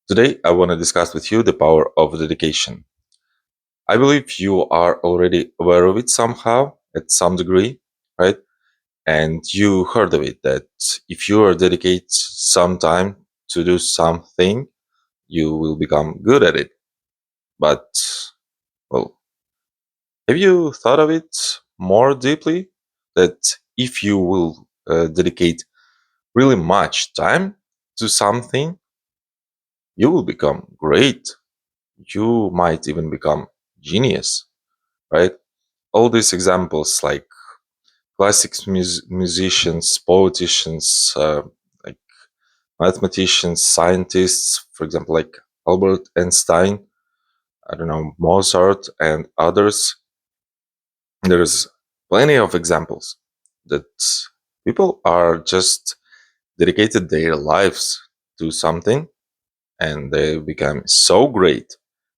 Today, I want to discuss with you the power of dedication. I believe you are already aware of it somehow, at some degree, right? And you heard of it that if you are dedicate some time to do something, you will become good at it. But, well, have you thought of it more deeply? That if you will dedicate really much time to something, you will become great. You might even become genius, right? All these examples, like classics musicians, politicians, like mathematicians, scientists, for example, like Albert Einstein, I don't know, Mozart, and others. There's plenty of examples that people are just dedicated their lives to something and they become so great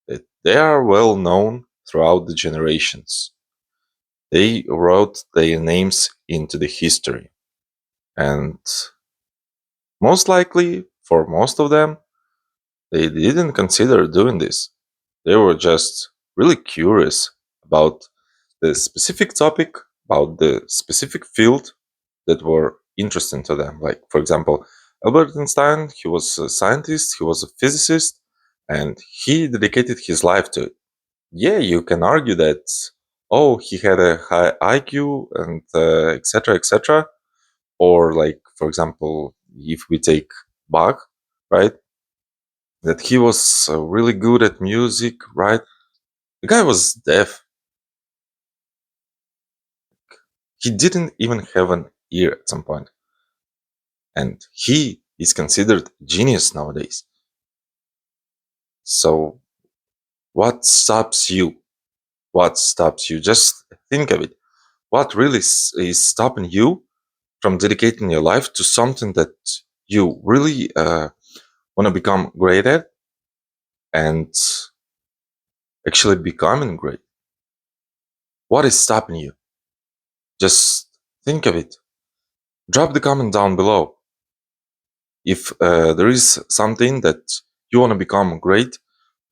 that they are well known throughout the generations. They wrote their names into the history. And most likely, for most of them, they didn't consider doing this. They were just really curious about the specific topic, about the specific field that were interesting to them. Like, for example, Albert Einstein, he was a scientist, he was a physicist, and he dedicated his life to it. Yeah, you can argue that, oh, he had a high IQ and etc., etc. Or, like, for example, if we take Bach, right? That he was really good at music, right? The guy was deaf. He didn't even have an ear at some point. And he is considered genius nowadays. So what stops you? What stops you? Just think of it. What really is stopping you from dedicating your life to something that you really want to become great at and actually becoming great? What is stopping you? Just think of it. Drop the comment down below. If there is something that you want to become great,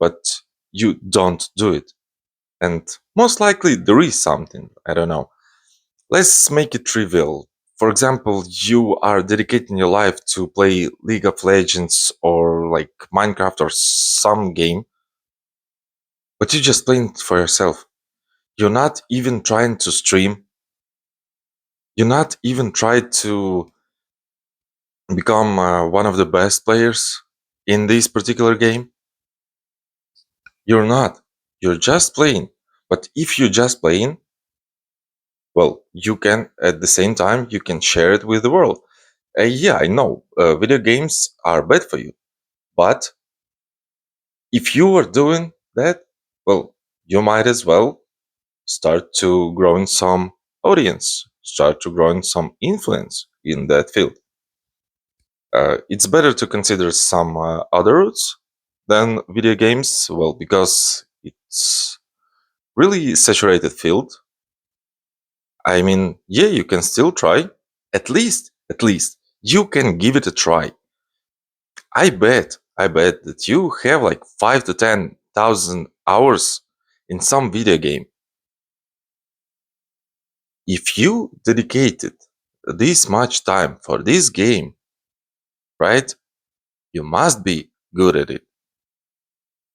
but you don't do it. And most likely there is something, I don't know. Let's make it trivial. For example, you are dedicating your life to play League of Legends or like Minecraft or some game, but you're just playing it for yourself. You're not even trying to stream. You're not even trying to become one of the best players in this particular game. You're not. You're just playing. But if you're just playing, well, you can, at the same time, you can share it with the world. Yeah, I know, video games are bad for you. But if you are doing that, well, you might as well start to growing some audience, start to growing some influence in that field. It's better to consider some other routes than video games, well, because it's really saturated field. I mean, yeah, you can still try. At least, you can give it a try. I bet that you have like 5 to 10,000 hours in some video game. If you dedicated this much time for this game, right? You must be good at it.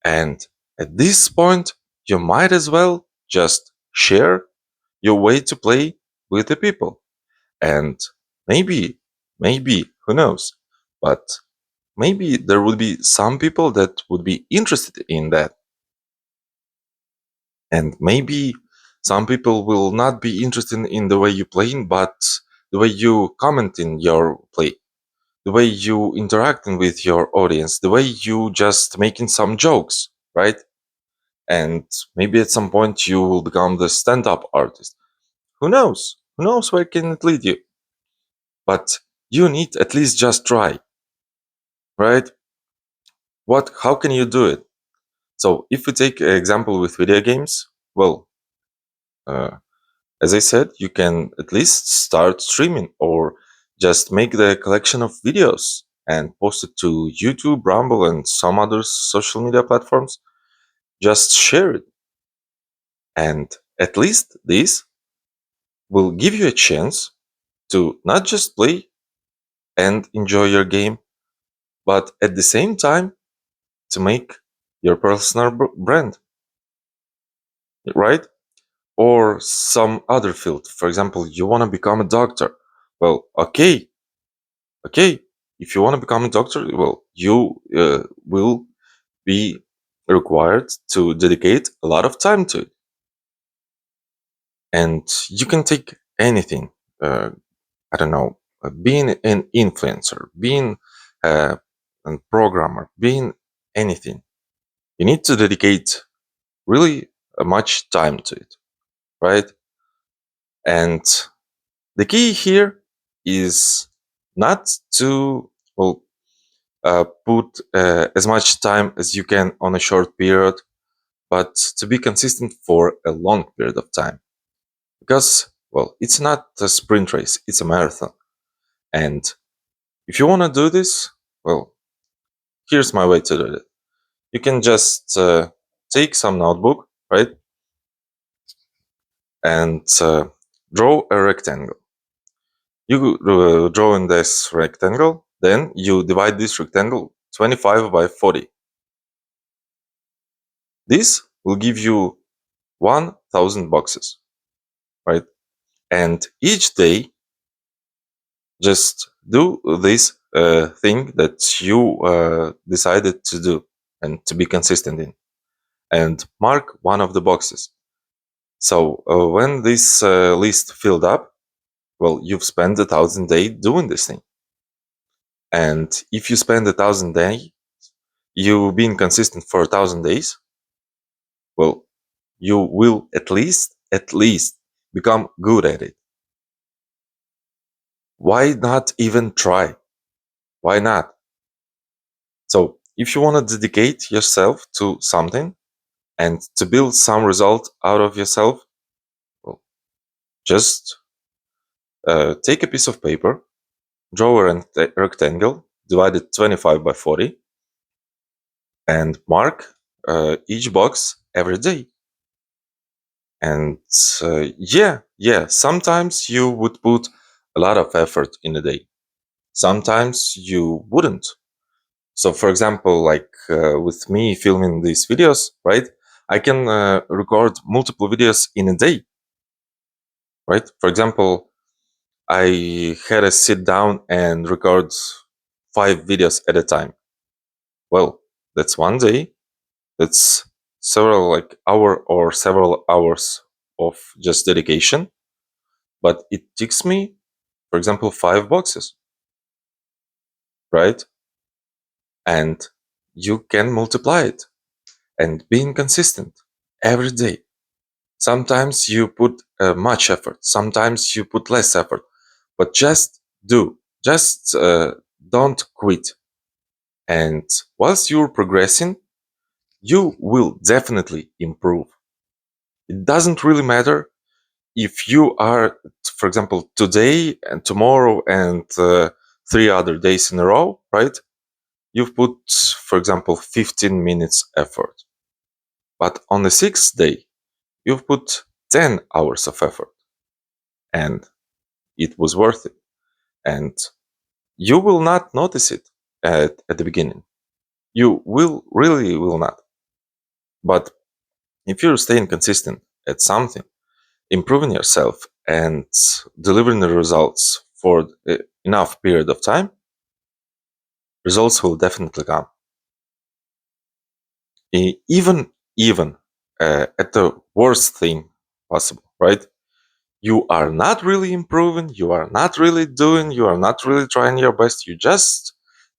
And at this point, you might as well just share your way to play with the people. And maybe, who knows? But maybe there would be some people that would be interested in that. And maybe some people will not be interested in the way you playing, but the way you comment in your play, the way you interacting with your audience, the way you just making some jokes, right? And maybe at some point you will become the stand-up artist. Who knows? Who knows where can it lead you? But you need at least just try, right? What? How can you do it? So if we take an example with video games, well, uh, as I said, you can at least start streaming or just make the collection of videos and post it to YouTube, Rumble, and some other social media platforms. Just share it. And at least this will give you a chance to not just play and enjoy your game, but at the same time to make your personal brand, right? Or some other field. For example, you want to become a doctor. Well, okay. If you want to become a doctor, well, you will be required to dedicate a lot of time to it. And you can take anything. I don't know, being an influencer, being a programmer, being anything. You need to dedicate really much time to it, right? And the key here is not to, well, put as much time as you can on a short period, but to be consistent for a long period of time. Because, well, it's not a sprint race, it's a marathon. And if you want to do this, well, here's my way to do it. You can just take some notebook, right? And draw a rectangle. You draw in this rectangle, then you divide this rectangle 25 by 40. This will give you 1000 boxes, right? And each day, just do this thing that you decided to do and to be consistent in, and mark one of the boxes. So when this list filled up, well, you've spent 1000 days doing this thing. And if you spend 1000 days, you being consistent for 1000 days, well, you will at least become good at it. Why not even try? Why not? So if you want to dedicate yourself to something and to build some result out of yourself, well, just take a piece of paper, draw a rectangle, divide it 25 by 40, and mark each box every day. And yeah, sometimes you would put a lot of effort in a day. Sometimes you wouldn't. So, for example, like with me filming these videos, right? I can record multiple videos in a day, right? For example, I had to sit down and record 5 videos at a time. Well, that's one day. That's several like hour or several hours of just dedication. But it takes me, for example, 5 boxes, right? And you can multiply it and being consistent every day. Sometimes you put much effort, sometimes you put less effort, but just do, just don't quit. And whilst you're progressing, you will definitely improve. It doesn't really matter if you are, for example, today and tomorrow and 3 other days in a row, right? You've put, for example, 15 minutes effort. But on the 6th day, you've put 10 hours of effort. And it was worth it. And you will not notice it at the beginning. You will not. But if you're staying consistent at something, improving yourself and delivering the results for enough period of time, results will definitely come. Even at the worst thing possible, right? You are not really improving, you are not really doing, you are not really trying your best, you just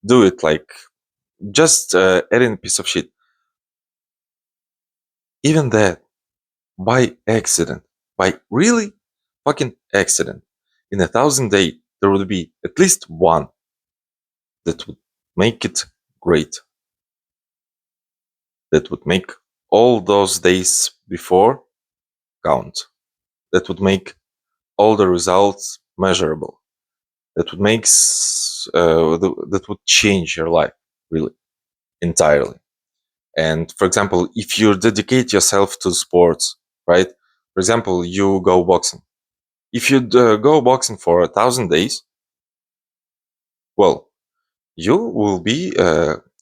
do it like just adding a piece of shit. Even that, by accident, by really fucking accident, in 1000 days, there will be at least one that would make it great. That would make all those days before count. That would make all the results measurable. That would make that would change your life really entirely. And for example, if you dedicate yourself to sports, right? For example, you go boxing. If you go boxing for 1,000 days, well, you will be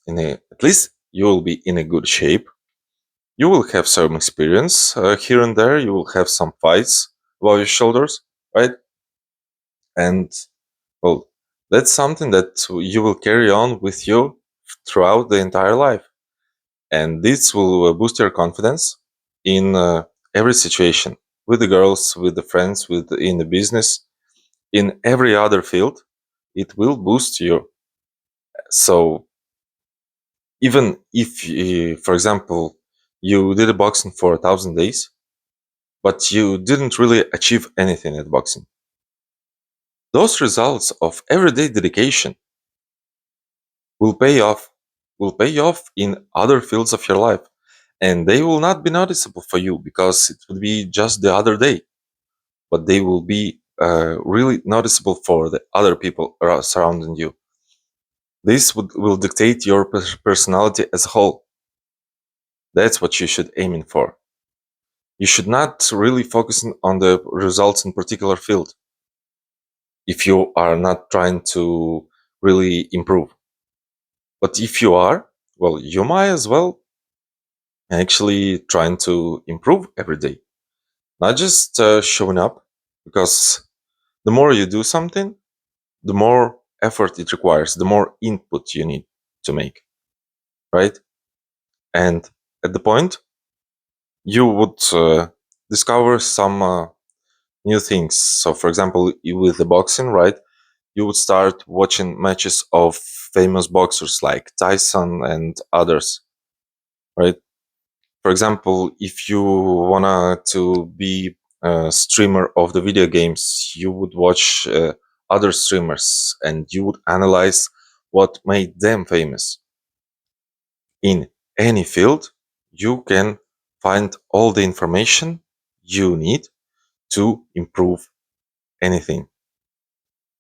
in a at least you will be in a good shape. You will have some experience here and there. You will have some fights above your shoulders, right? And well, that's something that you will carry on with you throughout the entire life, and this will boost your confidence in every situation, with the girls, with the friends, with in the business, in every other field. It will boost you. So even if, for example, you did a boxing for 1,000 days, but you didn't really achieve anything at boxing, those results of everyday dedication will pay off, will pay off in other fields of your life. And they will not be noticeable for you because it would be just the other day, but they will be really noticeable for the other people surrounding you. This will dictate your personality as a whole. That's what you should aiming for. You should not really focus on the results in particular field if you are not trying to really improve. But if you are, well, you might as well actually trying to improve every day, not just showing up, because the more you do something, the more effort it requires, the more input you need to make, right? And at the point, you would discover some new things. So, for example, with the boxing, right, you would start watching matches of famous boxers like Tyson and others, right? For example, if you wanna to be a streamer of the video games, you would watch other streamers and you would analyze what made them famous. In any field, you can find all the information you need to improve anything.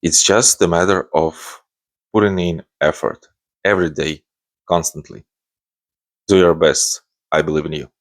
It's just a matter of putting in effort every day, constantly. Do your best. I believe in you.